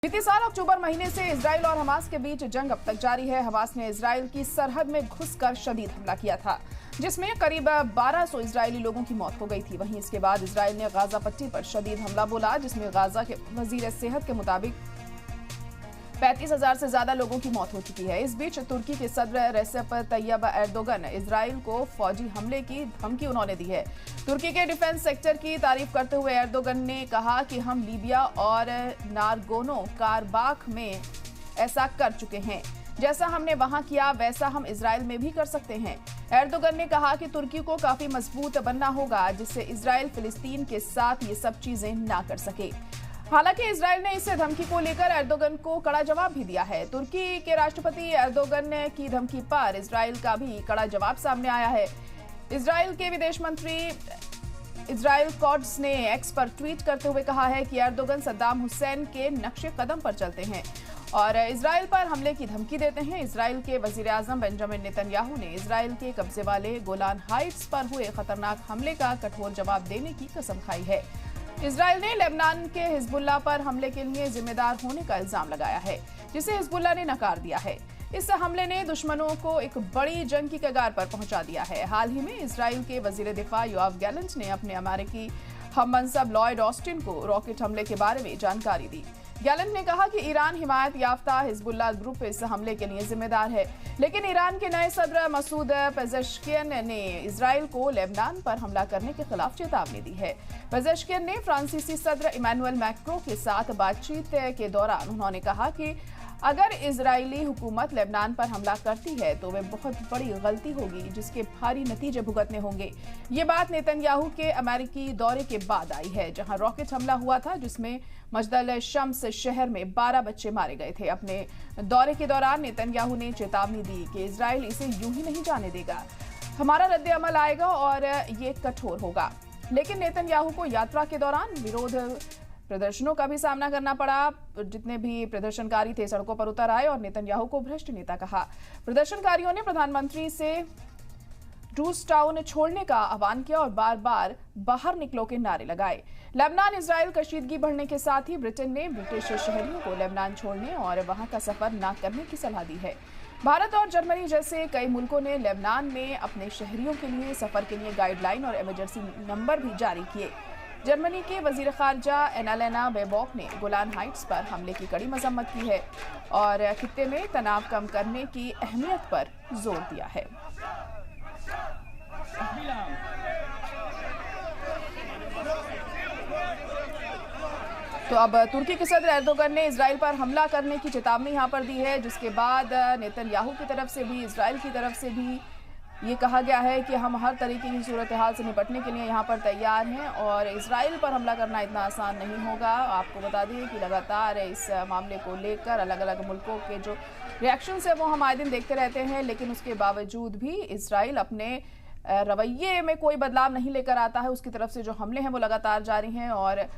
बीते साल अक्टूबर महीने से इजराइल और हमास के बीच जंग अब तक जारी है। हमास ने इजराइल की सरहद में घुसकर शदीद हमला किया था, जिसमें करीब 1200 इजरायली लोगों की मौत हो गई थी। वहीं इसके बाद इजराइल ने गाजा पट्टी पर शदीद हमला बोला, जिसमें गाजा के वजीर सेहत के मुताबिक 35,000 से ज्यादा लोगों की मौत हो चुकी है। इस बीच तुर्की के सदर रेसेप तैयब एर्दोगन इजराइल को फौजी हमले की धमकी उन्होंने दी है। तुर्की के डिफेंस सेक्टर की तारीफ करते हुए एर्दोगन ने कहा कि हम लीबिया और नारगोनो कारबाख में ऐसा कर चुके हैं। जैसा हमने वहां किया वैसा हम इजराइल में भी कर सकते हैं। एर्दोगन ने कहा कि तुर्की को काफी मजबूत बनना होगा, जिससे इजराइल फिलिस्तीन के साथ ये सब चीजें ना कर सके। हालांकि इजराइल ने इस धमकी को लेकर एर्दोगन को कड़ा जवाब भी दिया है। तुर्की के राष्ट्रपति एर्दोगन की धमकी पर इजराइल का भी कड़ा जवाब सामने आया है। इजराइल के विदेश मंत्री इजराइल कॉट्स ने एक्स पर ट्वीट करते हुए कहा है कि एर्दोगन सद्दाम हुसैन के नक्शे कदम पर चलते हैं और इजराइल पर हमले की धमकी देते हैं। इजराइल के वजीर आजम बेंजामिन नेतन्याहू ने इजराइल के कब्जे वाले गोलान हाइट्स पर हुए खतरनाक हमले का कठोर जवाब देने की कसम खाई है। इजराइल ने लेबनान के हिजबुल्लाह पर हमले के लिए जिम्मेदार होने का इल्जाम लगाया है, जिसे हिजबुल्लाह ने नकार दिया है। इस हमले ने दुश्मनों को एक बड़ी जंग की कगार पर पहुंचा दिया है। हाल ही में इजराइल के वजीर दिफा योआव गैलेंट ने अपने अमेरिकी हममनसब लॉयड ऑस्टिन को रॉकेट हमले के बारे में जानकारी दी। गैलेंट ने कहा कि ईरान हिमायत याफ्ता हिजबुल्लाह ग्रुप इस हमले के लिए जिम्मेदार है, लेकिन ईरान के नए सदर मसूद पेजेश्कियन ने इजराइल को लेबनान पर हमला करने के खिलाफ चेतावनी दी है। पेजेश्कियन ने फ्रांसीसी सदर इमैनुअल मैक्रों के साथ बातचीत के दौरान उन्होंने कहा कि अगर इजरायली हुकूमत लेबनान पर हमला करती है तो वह बहुत बड़ी गलती होगी, जिसके भारी नतीजे भुगतने होंगे। ये बात नेतन्याहू के अमेरिकी दौरे के बाद आई है, जहां रॉकेट हमला हुआ था, जिसमें मजदल शम्स शहर में 12 बच्चे मारे गए थे। अपने दौरे के दौरान नेतन्याहू ने चेतावनी दी कि इजराइल इसे यूं ही नहीं जाने देगा, हमारा रद्द-ए-अमल आएगा और ये कठोर होगा। लेकिन नेतन्याहू को यात्रा के दौरान विरोध प्रदर्शनों का भी सामना करना पड़ा। जितने भी प्रदर्शनकारी थे सड़कों पर उतर आए और नेतन्याहू को भ्रष्ट नेता कहा। प्रदर्शनकारियों ने प्रधानमंत्री से रूस टाउन छोड़ने का आह्वान किया और बार बार बाहर निकलो के नारे लगाए। लेबनान इजराइल कशीदगी बढ़ने के साथ ही ब्रिटेन ने ब्रिटिश शहरियों को लेबनान छोड़ने और वहां का सफर न करने की सलाह दी है। भारत और जर्मनी जैसे कई मुल्कों ने लेबनान में अपने शहरियों के लिए सफर के लिए गाइडलाइन और इमरजेंसी नंबर भी जारी किए। जर्मनी के वजीर खारजा एनालेना बेबॉक ने गोलान हाइट्स पर हमले की कड़ी मजम्मत की है और खित्ते में तनाव कम करने की अहमियत पर जोर दिया है। तो अब तुर्की के सदर एर्दोगन ने इजराइल पर हमला करने की चेतावनी यहां पर दी है, जिसके बाद नेतन्याहू की तरफ से भी इजराइल की तरफ से भी ये कहा गया है कि हम हर तरीके की सूरत हाल से निपटने के लिए यहाँ पर तैयार हैं और इजराइल पर हमला करना इतना आसान नहीं होगा। आपको बता दें कि लगातार इस मामले को लेकर अलग अलग मुल्कों के जो रिएक्शंस है वो हम आए दिन देखते रहते हैं, लेकिन उसके बावजूद भी इजराइल अपने रवैये में कोई बदलाव नहीं लेकर आता है। उसकी तरफ से जो हमले हैं वो लगातार जारी हैं और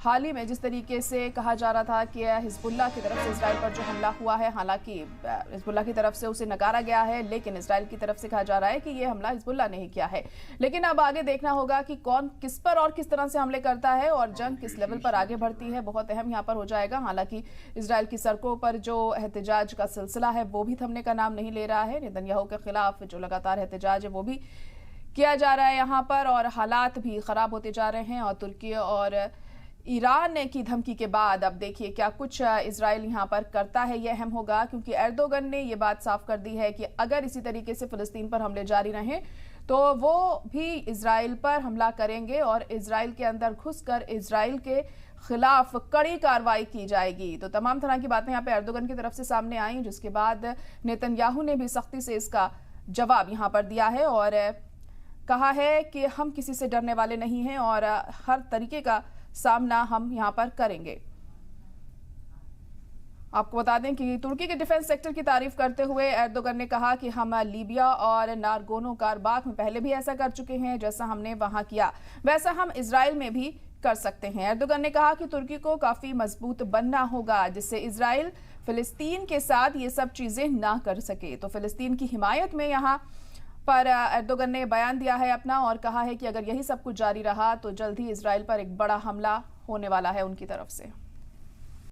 हाल ही में जिस तरीके से कहा जा रहा था कि हिजबुल्लाह की तरफ से इजराइल पर जो हमला हुआ है, हालांकि हिजबुल्लाह की तरफ से उसे नकारा गया है, लेकिन इजराइल की तरफ से कहा जा रहा है कि ये हमला हिजबुल्लाह ने ही किया है। लेकिन अब आगे देखना होगा कि कौन किस पर और किस तरह से हमले करता है और जंग किस लेवल पर आगे बढ़ती है, बहुत अहम यहाँ पर हो जाएगा। हालांकि इजराइल की सड़कों पर जो एहतजाज का सिलसिला है वो भी थमने का नाम नहीं ले रहा है। नेतन्याहू के खिलाफ जो लगातार एहतजाज है वो भी किया जा रहा है यहाँ पर और हालात भी खराब होते जा रहे हैं। और तुर्की और ईरान की धमकी के बाद अब देखिए क्या कुछ इजराइल यहाँ पर करता है, यह अहम होगा, क्योंकि एर्दोगन ने ये बात साफ कर दी है कि अगर इसी तरीके से फिलिस्तीन पर हमले जारी रहें तो वो भी इजराइल पर हमला करेंगे और इजराइल के अंदर घुसकर इजराइल के खिलाफ कड़ी कार्रवाई की जाएगी। तो तमाम तरह की बातें यहाँ पे एर्दोगन की तरफ से सामने आई, जिसके बाद नेतन्याहू ने भी सख्ती से इसका जवाब यहाँ पर दिया है और कहा है कि हम किसी से डरने वाले नहीं हैं और हर तरीके का सामना हम यहां पर करेंगे। आपको बता दें कि तुर्की के डिफेंस सेक्टर की तारीफ करते हुए एर्दोगन ने कहा कि हम लीबिया और नारगोनो कारबाख में पहले भी ऐसा कर चुके हैं, जैसा हमने वहां किया वैसा हम इजराइल में भी कर सकते हैं। एर्दोगन ने कहा कि तुर्की को काफी मजबूत बनना होगा, जिससे इजराइल फिलिस्तीन के साथ ये सब चीजें ना कर सके। तो फिलिस्तीन की हिमायत में यहाँ पर एर्दोगन ने बयान दिया है अपना और कहा है कि अगर यही सब कुछ जारी रहा तो जल्द ही इजराइल पर एक बड़ा हमला होने वाला है उनकी तरफ से।